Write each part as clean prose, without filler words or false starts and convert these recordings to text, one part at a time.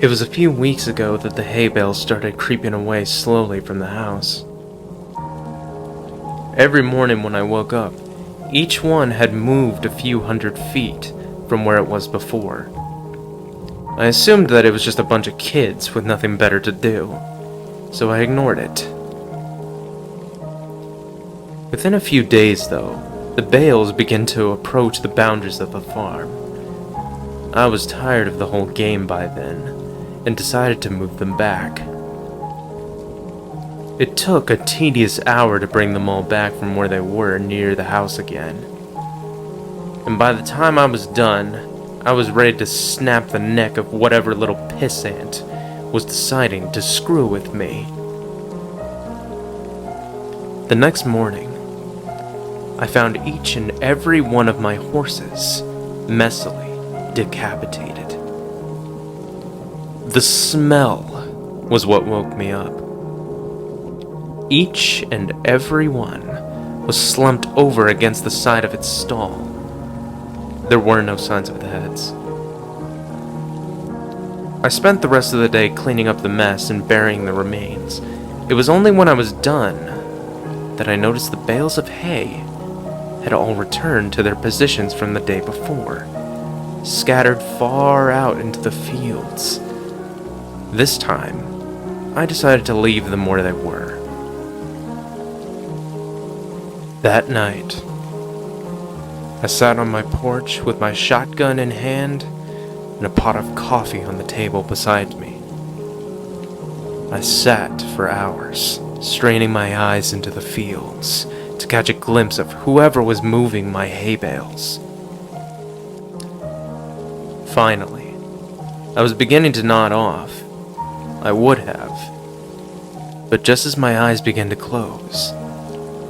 It was a few weeks ago that the hay bales started creeping away slowly from the house. Every morning when I woke up, each one had moved a few hundred feet from where it was before. I assumed that it was just a bunch of kids with nothing better to do, so I ignored it. Within a few days, though, the bales began to approach the boundaries of the farm. I was tired of the whole game by then, and decided to move them back. It took a tedious hour to bring them all back from where they were near the house again. And by the time I was done, I was ready to snap the neck of whatever little pissant was deciding to screw with me. The next morning, I found each and every one of my horses messily decapitated. The smell was what woke me up. Each and every one was slumped over against the side of its stall. There were no signs of the heads. I spent the rest of the day cleaning up the mess and burying the remains. It was only when I was done that I noticed the bales of hay had all returned to their positions from the day before, scattered far out into the fields. This time, I decided to leave them where they were. That night, I sat on my porch with my shotgun in hand and a pot of coffee on the table beside me. I sat for hours, straining my eyes into the fields to catch a glimpse of whoever was moving my hay bales. Finally, I was beginning to nod off. I would have. But just as my eyes began to close,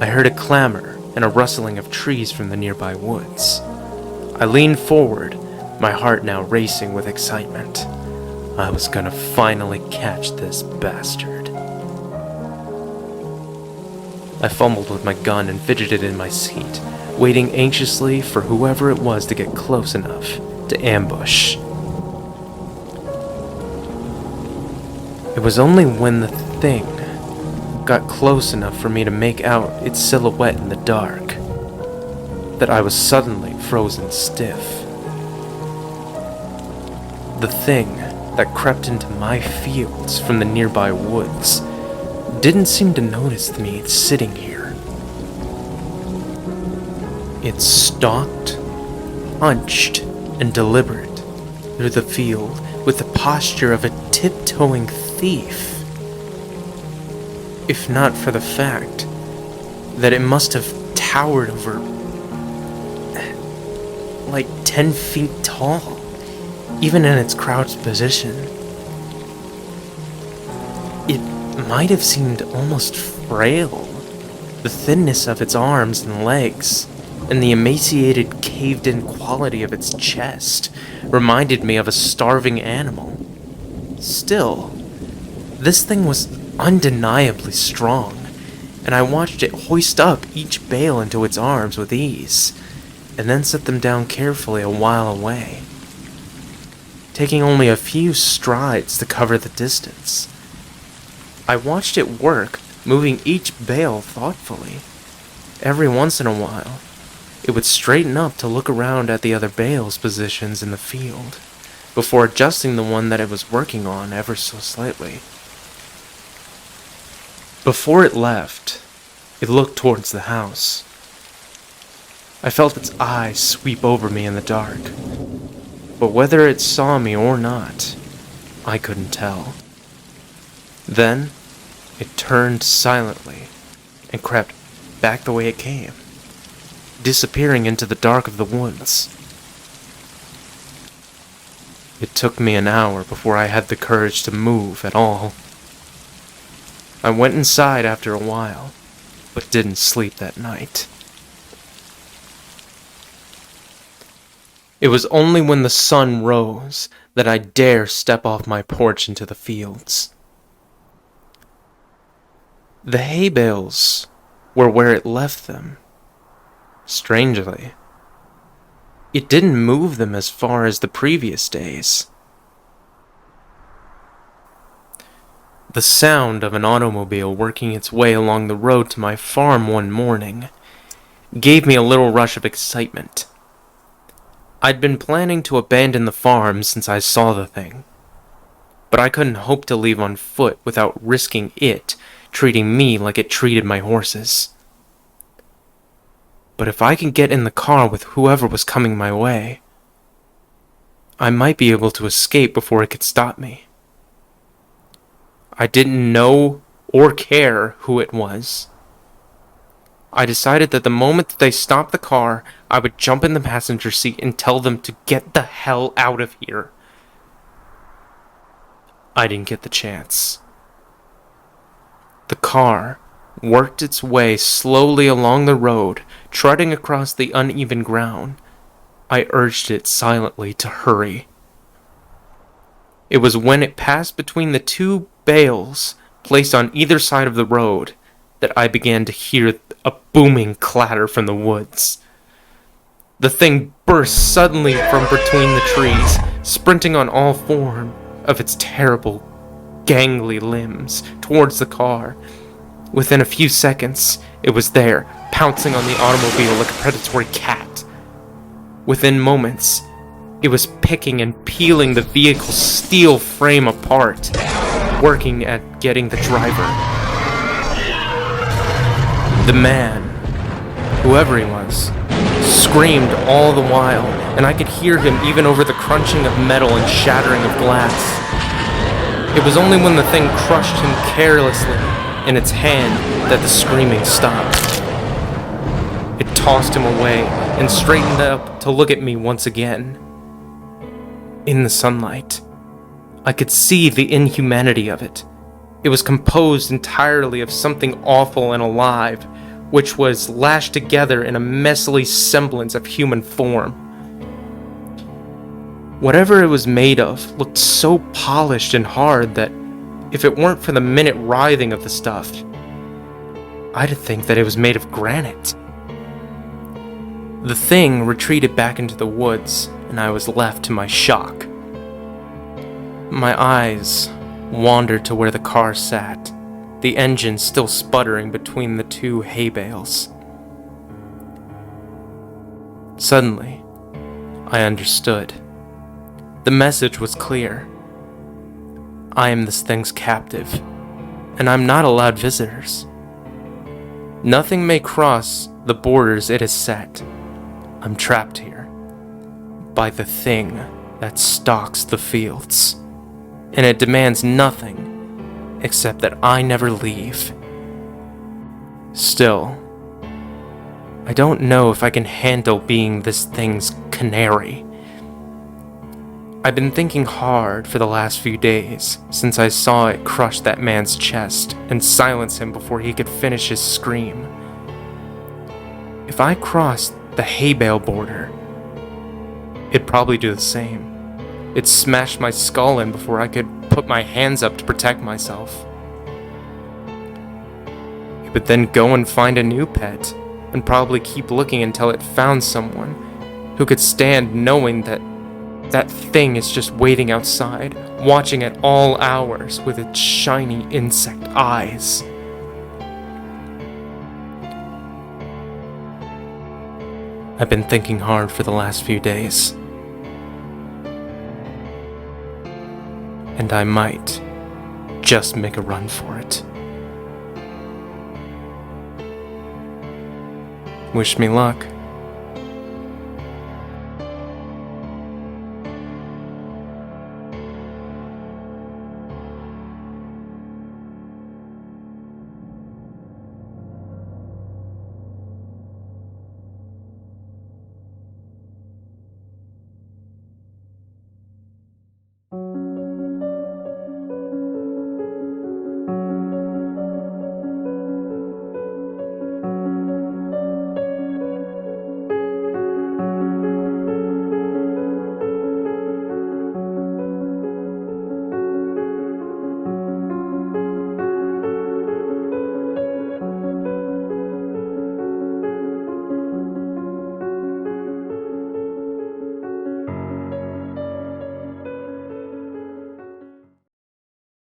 I heard a clamor and a rustling of trees from the nearby woods. I leaned forward, my heart now racing with excitement. I was gonna finally catch this bastard. I fumbled with my gun and fidgeted in my seat, waiting anxiously for whoever it was to get close enough to ambush. It was only when the thing got close enough for me to make out its silhouette in the dark that I was suddenly frozen stiff. The thing that crept into my fields from the nearby woods didn't seem to notice me sitting here. It stalked, hunched, and deliberate through the field with the posture of a tiptoeing thief. If not for the fact that it must have towered over like 10 feet tall, even in its crouched position. It might have seemed almost frail. The thinness of its arms and legs, and the emaciated, caved-in quality of its chest reminded me of a starving animal. Still, this thing was undeniably strong, and I watched it hoist up each bale into its arms with ease, and then set them down carefully a while away, taking only a few strides to cover the distance. I watched it work, moving each bale thoughtfully. Every once in a while, it would straighten up to look around at the other bales' positions in the field, before adjusting the one that it was working on ever so slightly. Before it left, it looked towards the house. I felt its eyes sweep over me in the dark, but whether it saw me or not, I couldn't tell. Then, it turned silently and crept back the way it came, disappearing into the dark of the woods. It took me an hour before I had the courage to move at all. I went inside after a while, but didn't sleep that night. It was only when the sun rose that I dare step off my porch into the fields. The hay bales were where it left them. Strangely, it didn't move them as far as the previous days. The sound of an automobile working its way along the road to my farm one morning gave me a little rush of excitement. I'd been planning to abandon the farm since I saw the thing, but I couldn't hope to leave on foot without risking it treating me like it treated my horses. But if I could get in the car with whoever was coming my way, I might be able to escape before it could stop me. I didn't know or care who it was. I decided that the moment that they stopped the car, I would jump in the passenger seat and tell them to get the hell out of here. I didn't get the chance. The car worked its way slowly along the road, trotting across the uneven ground. I urged it silently to hurry. It was when it passed between the two bales placed on either side of the road that I began to hear a booming clatter from the woods. The thing burst suddenly from between the trees, sprinting on all four of its terrible, gangly limbs towards the car. Within a few seconds, it was there, pouncing on the automobile like a predatory cat. Within moments, it was picking and peeling the vehicle's steel frame apart, working at getting the driver. The man, whoever he was, screamed all the while, and I could hear him even over the crunching of metal and shattering of glass. It was only when the thing crushed him carelessly in its hand that the screaming stopped. It tossed him away and straightened up to look at me once again. In the sunlight, I could see the inhumanity of it. It was composed entirely of something awful and alive, which was lashed together in a messily semblance of human form. Whatever it was made of looked so polished and hard that if it weren't for the minute writhing of the stuff, I'd think that it was made of granite. The thing retreated back into the woods, and I was left to my shock. My eyes wandered to where the car sat, the engine still sputtering between the two hay bales. Suddenly, I understood. The message was clear. I am this thing's captive, and I'm not allowed visitors. Nothing may cross the borders it has set. I'm trapped here by the thing that stalks the fields, and it demands nothing except that I never leave. Still, I don't know if I can handle being this thing's canary. I've been thinking hard for the last few days since I saw it crush that man's chest and silence him before he could finish his scream. If I crossed the hay bale border, it'd probably do the same. It'd smash my skull in before I could put my hands up to protect myself. It would then go and find a new pet and probably keep looking until it found someone who could stand knowing that that thing is just waiting outside, watching at all hours with its shiny insect eyes. I've been thinking hard for the last few days, and I might just make a run for it. Wish me luck.